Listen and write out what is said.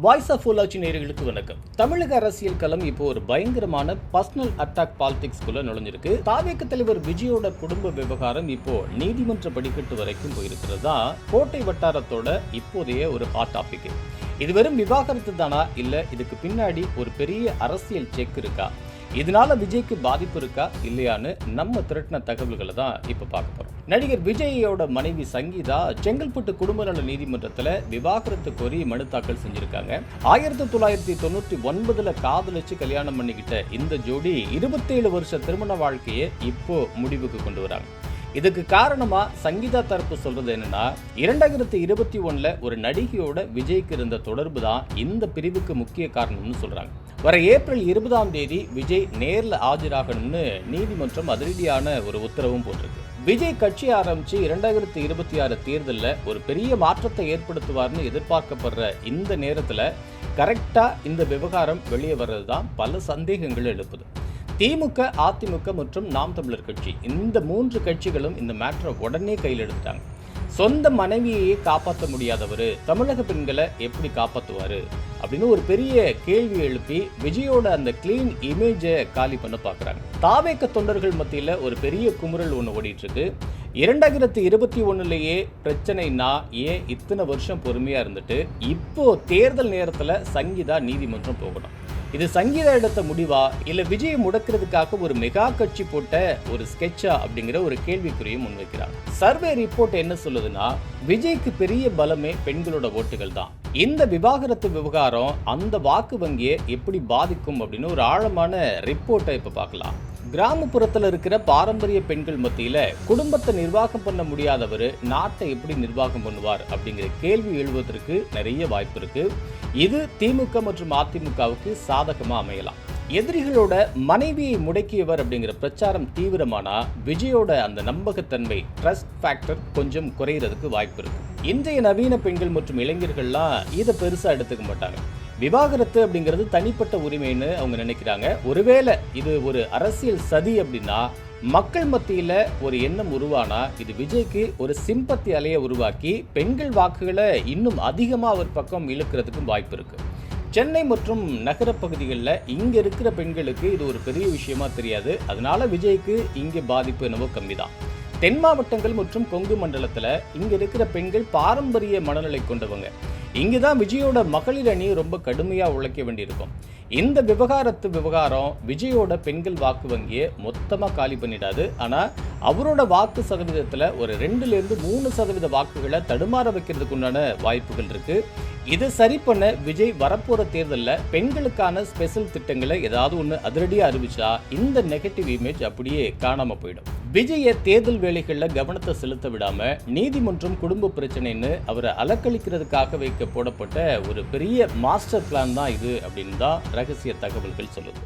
Voice of ஊலாட்சி நேயர்களுக்கு வணக்கம். தமிழக அரசியல் களம் இப்போ ஒரு பயங்கரமான பர்சனல் அட்டாக் பாலிடிக்ஸ்குள்ள நுழைஞ்சிருக்கு. தாவேக தலைவர் விஜயோட குடும்ப விவகாரம் இப்போ நீதிமன்ற படிக்கட்டு வரைக்கும் போயிருக்கிறதா கோட்டை வட்டாரத்தோட இப்போதைய ஒரு ஹாட் டாபிக். இது வெறும் விவாகரத்து தானா, இல்ல இதுக்கு பின்னாடி ஒரு பெரிய அரசியல் செக் இருக்கா, இதனால விஜய்க்கு பாதிப்பு இருக்கா இல்லையான்னு நம்ம திரட்டின தகவல்களை தான் இப்ப பார்க்க போறோம். நடிகர் விஜயோட மனைவி சங்கீதா செங்கல்பட்டு குடும்ப நல நீதிமன்றத்தில் விவாகரத்து கோரி மனு தாக்கல் செஞ்சிருக்காங்க. 1999 காதலிச்சு கல்யாணம் பண்ணிக்கிட்ட இந்த ஜோடி 27 வருஷ திருமண வாழ்க்கையை இப்போ முடிவுக்கு கொண்டு வராங்க. இதுக்கு காரணமா சங்கீதா தரப்பு சொல்றது என்னன்னா, 2021 ஒரு நடிகையோட விஜய்க்கு இருந்த தொடர்பு தான் இந்த பிரிவுக்கு முக்கிய காரணம்னு சொல்றாங்க. வர ஏப்ரல் 20 விஜய் நேர்ல ஆஜராகணும்னு நீதிமன்றம் அதிரடியான ஒரு உத்தரவும் போட்டிருக்கு. விஜய் கட்சி ஆரம்பிச்சு 2026 தேர்தலில் ஒரு பெரிய மாற்றத்தை ஏற்படுத்துவார்னு எதிர்பார்க்கப்படுற இந்த நேரத்தில் கரெக்டா இந்த விவகாரம் வெளியே வர்றது தான் பல சந்தேகங்கள் எழுப்புது. திமுக, அதிமுக மற்றும் நாம் தமிழர் கட்சி, இந்த 3 கட்சிகளும் இந்த மேட்டரை உடனே கையில் எடுத்துட்டாங்க. சொந்த மனைவியையே காப்பாற்ற முடியாதவர் தமிழக பெண்களை எப்படி காப்பாற்றுவாரு அப்படின்னு ஒரு பெரிய கேள்வி எழுப்பி விஜயோட அந்த கிளீன் இமேஜை காலி பண்ண பார்க்குறாங்க. தாவேக தொண்டர்கள் மத்தியில் ஒரு பெரிய குமுறல் ஒன்று ஓடிட்டு இருக்கு. 2021 பிரச்சனைனா ஏன் இத்தனை வருஷம் பொறுமையா இருந்துட்டு இப்போ தேர்தல் நேரத்தில் சங்கீதா நீதிமன்றம் போகணும்? இது சங்கீதா எடுத்த முடிவா, இல்ல விஜயை முடக்கிறதுக்காக ஒரு மெகா கட்சி போட்ட ஒரு ஸ்கெட்சா அப்படிங்கிற ஒரு கேள்விக்குறியும் முன்வைக்கிறாங்க. சர்வே ரிப்போர்ட் என்ன சொல்லுதுன்னா, விஜய்க்கு பெரிய பலமே பெண்களோட ஓட்டுகள் தான். இந்த விவாகரத்து விவகாரம் அந்த வாக்கு வங்கியை எப்படி பாதிக்கும் அப்படின்னு ஒரு ஆழமான ரிப்போர்ட்டை இப்ப பார்க்கலாம். கிராமப்புறத்தில் இருக்கிற பாரம்பரிய பெண்கள் மத்தியில குடும்பத்தை நிர்வாகம் பண்ண முடியாதவர் நாட்டை எப்படி நிர்வாகம் பண்ணுவார் அப்படிங்கிற கேள்வி எழுவதற்கு நிறைய வாய்ப்பு இருக்கு. இது திமுக மற்றும் அதிமுகவுக்கு சாதகமா அமையலாம். எதிரிகளோட மனைவியை முடக்கியவர் அப்படிங்கிற பிரச்சாரம் தீவிரமானா விஜயோட அந்த நம்பகத்தன்மை, ட்ரஸ்ட் ஃபேக்டர் கொஞ்சம் குறையிறதுக்கு வாய்ப்பு இருக்கு. இன்றைய நவீன பெண்கள் மற்றும் இளைஞர்கள்லாம் இதை பெருசா எடுத்துக்க மாட்டாங்க. விவாகரத்து அப்படிங்கிறது தனிப்பட்ட உரிமைன்னு அவங்க நினைக்கிறாங்க. ஒருவேளை இது ஒரு அரசியல் சதி அப்படின்னா மக்கள் மத்தியில ஒரு எண்ணம் உருவானா இது விஜய்க்கு ஒரு சிம்பத்தி அலையை உருவாக்கி பெண்கள் வாக்குகளை இன்னும் அதிகமா அவர் பக்கம் இழுக்கிறதுக்கும் வாய்ப்பு இருக்கு. சென்னை மற்றும் நகர பகுதிகளில் இங்க இருக்கிற பெண்களுக்கு இது ஒரு பெரிய விஷயமா தெரியாது. அதனால விஜய்க்கு இங்கே பாதிப்பு என்னவோ கம்மி தான். தென் மாவட்டங்கள் மற்றும் கொங்கு மண்டலத்துல இங்க இருக்கிற பெண்கள் பாரம்பரிய மனநிலை கொண்டவங்க. இங்குதான் விஜயோட மகளிர் அணி ரொம்ப கடுமையா உழைக்க வேண்டியிருக்கும். இந்த விவகாரம் விஜயோட பெண்கள் வாக்கு வங்கியை மொத்தமா காலி பண்ணிடாது. ஆனா அவரோட வாக்கு சதவீதத்துல ஒரு 2-3% வாக்குகளை தடுமாற வைக்கிறதுக்கு உண்டான வாய்ப்புகள் இருக்கு. இதை சரி பண்ண விஜய் வரப்போற தேர்தலில் பெண்களுக்கான ஸ்பெஷல் திட்டங்களை ஏதாவது ஒன்று அதிரடியாக அறிவிச்சா இந்த நெகட்டிவ் இமேஜ் அப்படியே காணாம போயிடும். விஜயை தேர்தல் வேலைகளில் கவனத்தை செலுத்த விடாம நீதிமன்றம் குடும்ப பிரச்சனைன்னு அவரை அலக்களிக்கிறதுக்காக போடப்பட்ட ஒரு பெரிய மாஸ்டர் பிளான் தான் இது அப்படின்னு தான் ரகசிய தகவல்கள் சொல்லுது.